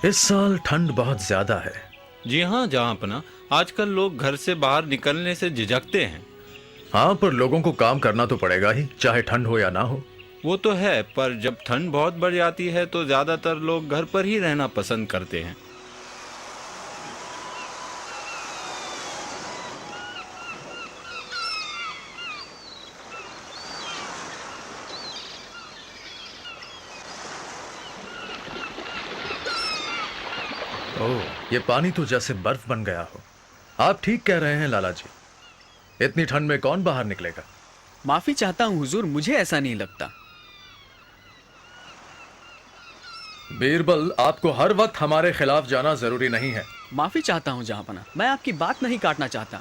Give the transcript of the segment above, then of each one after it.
इस साल ठंड बहुत ज्यादा है। जी हाँ जहाँपना, आजकल लोग घर से बाहर निकलने से झिझकते हैं। हाँ, पर लोगों को काम करना तो पड़ेगा ही, चाहे ठंड हो या ना हो। वो तो है, पर जब ठंड बहुत बढ़ जाती है तो ज़्यादातर लोग घर पर ही रहना पसंद करते हैं। ओह, ये पानी तो जैसे बर्फ बन गया हो। आप ठीक कह रहे हैं लाला जी, इतनी ठंड में कौन बाहर निकलेगा। माफी चाहता हूँ हुजूर, मुझे ऐसा नहीं लगता। बीरबल, आपको हर वक्त हमारे खिलाफ जाना जरूरी नहीं है। माफी चाहता हूँ जहाँपना, मैं आपकी बात नहीं काटना चाहता।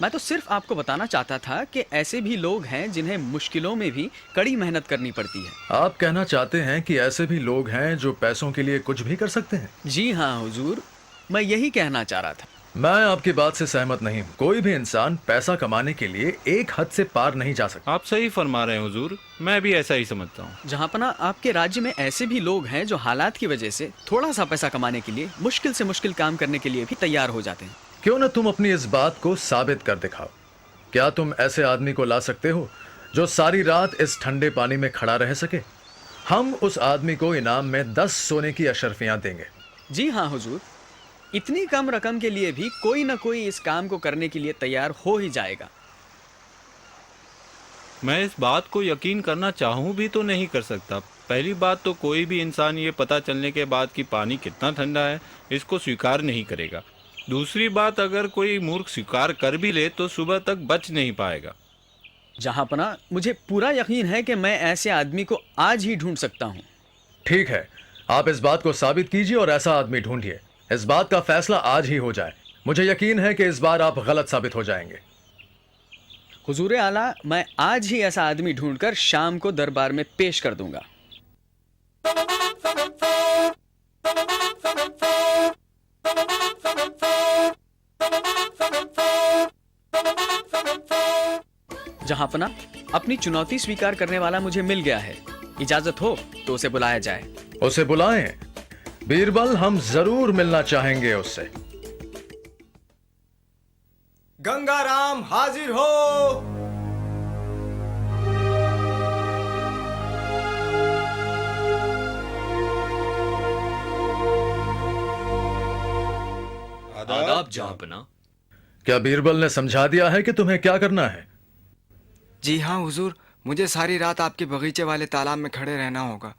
मैं तो सिर्फ आपको बताना चाहता था कि ऐसे भी लोग हैं जिन्हें मुश्किलों में भी कड़ी मेहनत करनी पड़ती है। आप कहना चाहते हैं कि ऐसे भी लोग हैं जो पैसों के लिए कुछ भी कर सकते हैं। जी हाँ हुजूर, मैं यही कहना चाह रहा था। मैं आपकी बात से सहमत नहीं हूँ। कोई भी इंसान पैसा कमाने के लिए एक हद से पार नहीं जा सकता। आप सही फरमा रहे हैं हुजूर, मैं भी ऐसा ही समझता हूँ। जहाँपना, आपके राज्य में ऐसे भी लोग हैं जो हालात की वजह से थोड़ा सा पैसा कमाने के लिए मुश्किल से मुश्किल काम करने के लिए भी तैयार हो जाते हैं। क्यों न तुम अपनी इस बात को साबित कर दिखाओ। क्या तुम ऐसे आदमी को ला सकते हो जो सारी रात इस ठंडे पानी में खड़ा रह सके? हम उस आदमी को इनाम में 10 सोने की अशर्फियां देंगे। जी हाँ हुजूर, इतनी कम रकम के लिए भी कोई ना कोई इस काम को करने के लिए तैयार हो ही जाएगा। मैं इस बात को यकीन करना चाहूँ भी तो नहीं कर सकता। पहली बात तो कोई भी इंसान ये पता चलने के बाद कि पानी कितना ठंडा है, इसको स्वीकार नहीं करेगा। दूसरी बात, अगर कोई मूर्ख स्वीकार कर भी ले तो सुबह तक बच नहीं पाएगा। जहाँपना, मुझे पूरा यकीन है कि मैं ऐसे आदमी को आज ही ढूंढ सकता हूँ। ठीक है, आप इस बात को साबित कीजिए और ऐसा आदमी ढूंढिए। इस बात का फैसला आज ही हो जाए। मुझे यकीन है कि इस बार आप गलत साबित हो जाएंगे। हुजूर आला, मैं आज ही ऐसा आदमी ढूंढकर शाम को दरबार में पेश कर दूंगा। जहाँपना, अपनी चुनौती स्वीकार करने वाला मुझे मिल गया है। इजाजत हो तो उसे बुलाया जाए। उसे बुलाएं। बीरबल, हम जरूर मिलना चाहेंगे उससे। गंगाराम हाजिर हो। आदाब जहाँपना। क्या बीरबल ने समझा दिया है कि तुम्हें क्या करना है? जी हाँ हुजूर, मुझे सारी रात आपके बगीचे वाले तालाब में खड़े रहना होगा।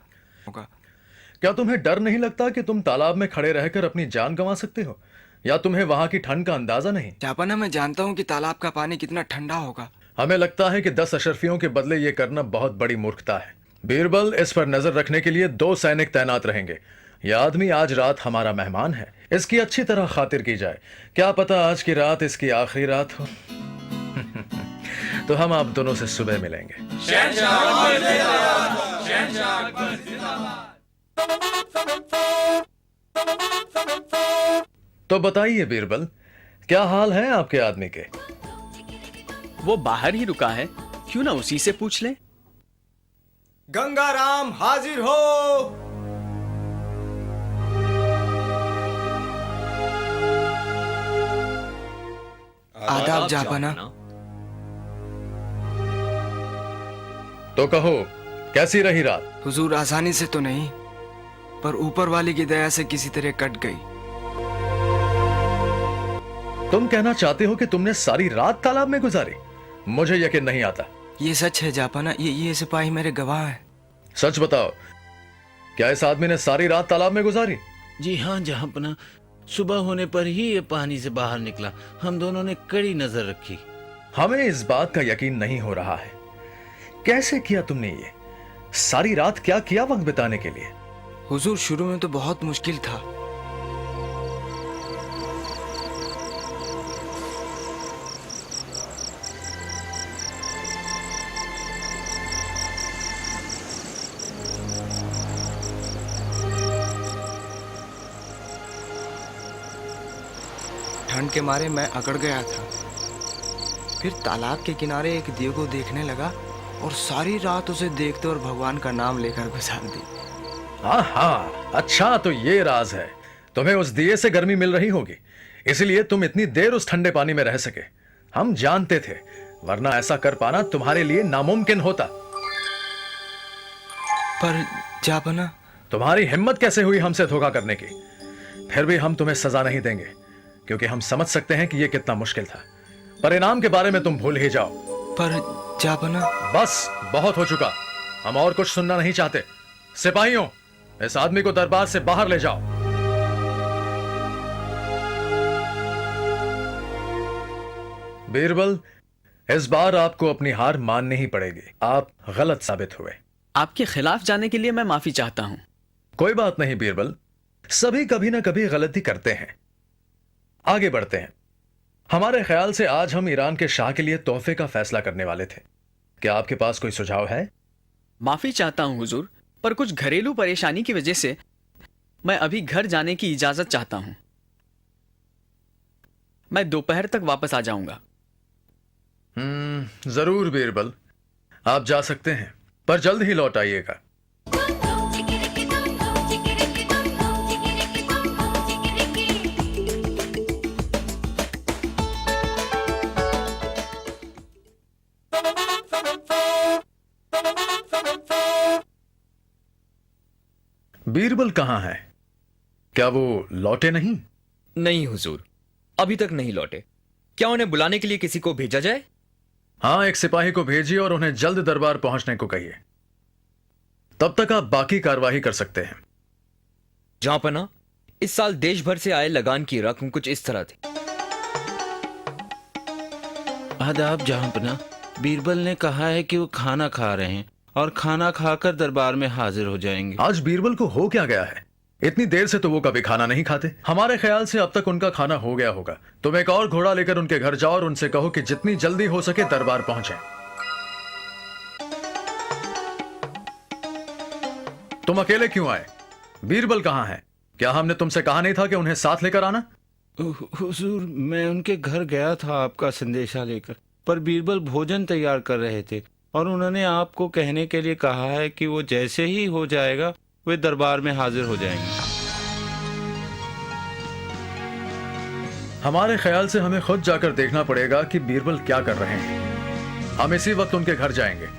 क्या तुम्हें डर नहीं लगता कि तुम तालाब में खड़े रहकर अपनी जान गंवा सकते हो? या तुम्हें वहां की ठंड का अंदाजा नहीं? जापाना, मैं जानता हूँ कि तालाब का पानी कितना ठंडा होगा। हमें लगता है कि 10 अशर्फियों के बदले ये करना बहुत बड़ी मूर्खता है। बीरबल, इस पर नजर रखने के लिए 2 सैनिक तैनात रहेंगे। यह आदमी आज रात हमारा मेहमान है, इसकी अच्छी तरह खातिर की जाए। क्या पता आज की रात इसकी आखिरी रात हो। तो हम आप दोनों से सुबह मिलेंगे। तो बताइए बीरबल, क्या हाल है आपके आदमी के? वो बाहर ही रुका है, क्यों ना उसी से पूछ ले। गंगाराम हाजिर हो। आदाब जापाना। तो कहो, कैसी रही रात? हुजूर, आसानी से तो नहीं, पर ऊपर वाले की दया से किसी तरह कट गई। तुम कहना चाहते हो कि तुमने सारी रात तालाब में गुजारी? मुझे यकीन नहीं आता। ये सच है जापाना, ये सिपाही मेरे गवाह हैं। सच बताओ, क्या इस आदमी ने सारी रात तालाब में गुजारी? जी हाँ जहाँपना, सुबह होने पर ही ये पानी से बाहर निकला। हम दोनों ने कड़ी नजर रखी। हमें इस बात का यकीन नहीं हो रहा है। कैसे किया तुमने ये? सारी रात क्या किया वक्त बिताने के लिए? हुजूर, शुरू में तो बहुत मुश्किल था। ठंड के मारे मैं अकड़ गया था। फिर तालाब के किनारे एक दीव को देखने लगा और सारी रात उसे देखते और भगवान का नाम लेकर गुजार दी। हाँ हाँ, अच्छा, तो ये राज है। तुम्हें उस दिए से गर्मी मिल रही होगी, इसलिए तुम इतनी देर उस ठंडे पानी में रह सके। हम जानते थे, वरना ऐसा कर पाना तुम्हारे लिए नामुमकिन होता। पर जापना, तुम्हारी हिम्मत कैसे हुई हमसे धोखा करने की? फिर भी हम तुम्हें सजा नहीं देंगे, क्योंकि हम समझ सकते हैं कि यह कितना मुश्किल था। परिणाम के बारे में तुम भूल ही जाओ। पर जापना। बस, बहुत हो चुका। हम और कुछ सुनना नहीं चाहते। सिपाहियों, इस आदमी को दरबार से बाहर ले जाओ। बीरबल, इस बार आपको अपनी हार माननी ही पड़ेगी। आप गलत साबित हुए। आपके खिलाफ जाने के लिए मैं माफी चाहता हूं। कोई बात नहीं बीरबल, सभी कभी ना कभी गलती करते हैं। आगे बढ़ते हैं। हमारे ख्याल से आज हम ईरान के शाह के लिए तोहफे का फैसला करने वाले थे। क्या आपके पास कोई सुझाव है? माफी चाहता हूं हुजूर, पर कुछ घरेलू परेशानी की वजह से मैं अभी घर जाने की इजाजत चाहता हूं। मैं दोपहर तक वापस आ जाऊंगा। जरूर बीरबल, आप जा सकते हैं, पर जल्द ही लौट आइएगा। बीरबल कहां है? क्या वो लौटे नहीं? नहीं हुजूर, अभी तक नहीं लौटे। क्या उन्हें बुलाने के लिए किसी को भेजा जाए? हाँ, एक सिपाही को भेजिए और उन्हें जल्द दरबार पहुंचने को कहिए। तब तक आप बाकी कार्यवाही कर सकते हैं। जहांपना, इस साल देश भर से आए लगान की रकम कुछ इस तरह थी। आदाब जहांपना। बीरबल ने कहा है कि वो खाना खा रहे हैं और खाना खाकर दरबार में हाजिर हो जाएंगे। आज बीरबल को हो क्या गया है? इतनी देर से तो वो कभी खाना नहीं खाते। हमारे ख्याल से अब तक उनका खाना हो गया होगा। तुम एक और घोड़ा लेकर उनके घर जाओ और उनसे कहो कि जितनी जल्दी हो सके दरबार पहुंचे। तुम अकेले क्यों आए? बीरबल कहां है? क्या हमने तुमसे कहा नहीं था कि उन्हें साथ लेकर आना? हुजूर, मैं उनके घर गया था आपका संदेशा लेकर, पर बीरबल भोजन तैयार कर रहे थे और उन्होंने आपको कहने के लिए कहा है कि वो जैसे ही हो जाएगा वे दरबार में हाजिर हो जाएंगे। हमारे ख्याल से हमें खुद जाकर देखना पड़ेगा कि बीरबल क्या कर रहे हैं। हम इसी वक्त उनके घर जाएंगे।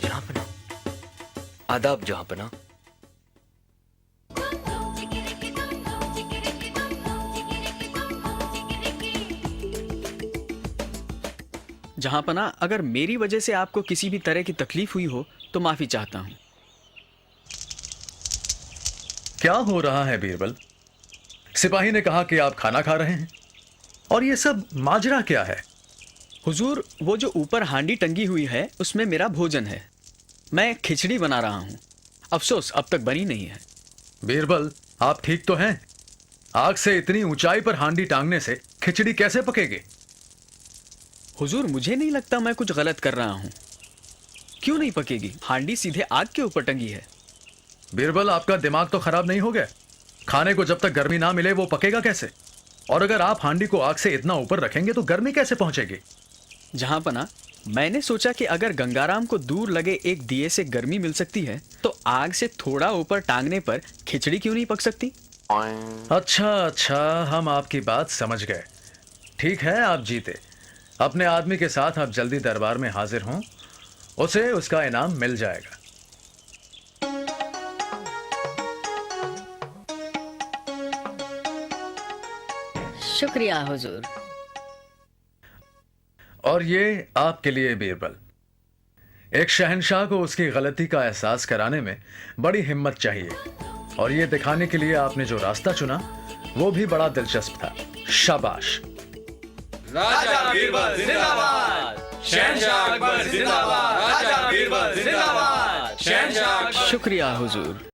जहांपना, आदाब जहांपना। जहांपना, अगर मेरी वजह से आपको किसी भी तरह की तकलीफ हुई हो तो माफी चाहता हूं। क्या हो रहा है बीरबल? सिपाही ने कहा कि आप खाना खा रहे हैं, और ये सब माजरा क्या है? हुजूर, वो जो ऊपर हांडी टंगी हुई है उसमें मेरा भोजन है। मैं खिचड़ी बना रहा हूं। अफसोस अब तक बनी नहीं है। बीरबल, आप ठीक तो हैं? आग से इतनी ऊंचाई पर हांडी टांगने से खिचड़ी कैसे पकेगी? हुजूर, मुझे नहीं लगता मैं कुछ गलत कर रहा हूं। क्यों नहीं पकेगी? हांडी सीधे आग के ऊपर टंगी है। बीरबल, आपका दिमाग तो खराब नहीं हो गया? खाने को जब तक गर्मी ना मिले वो पकेगा कैसे? और अगर आप हांडी को आग से इतना ऊपर रखेंगे तो गर्मी कैसे पहुंचेगी? जहांपना, मैंने सोचा कि अगर गंगाराम को दूर लगे एक दिए से गर्मी मिल सकती है तो आग से थोड़ा ऊपर टांगने पर खिचड़ी क्यों नहीं पक सकती? अच्छा, हम आपकी बात समझ गए। ठीक है, आप जीते। अपने आदमी के साथ आप जल्दी दरबार में हाजिर हों, उसे उसका इनाम मिल जाएगा। शुक्रिया हुजूर। और ये आपके लिए बीरबल। एक शहंशाह को उसकी गलती का एहसास कराने में बड़ी हिम्मत चाहिए, और ये दिखाने के लिए आपने जो रास्ता चुना वो भी बड़ा दिलचस्प था। शाबाश। राजा बीरबल जिंदाबाद, शहंशाह अकबर जिंदाबाद, राजा बीरबल जिंदाबाद, शहंशाह शुक्रिया हुजूर।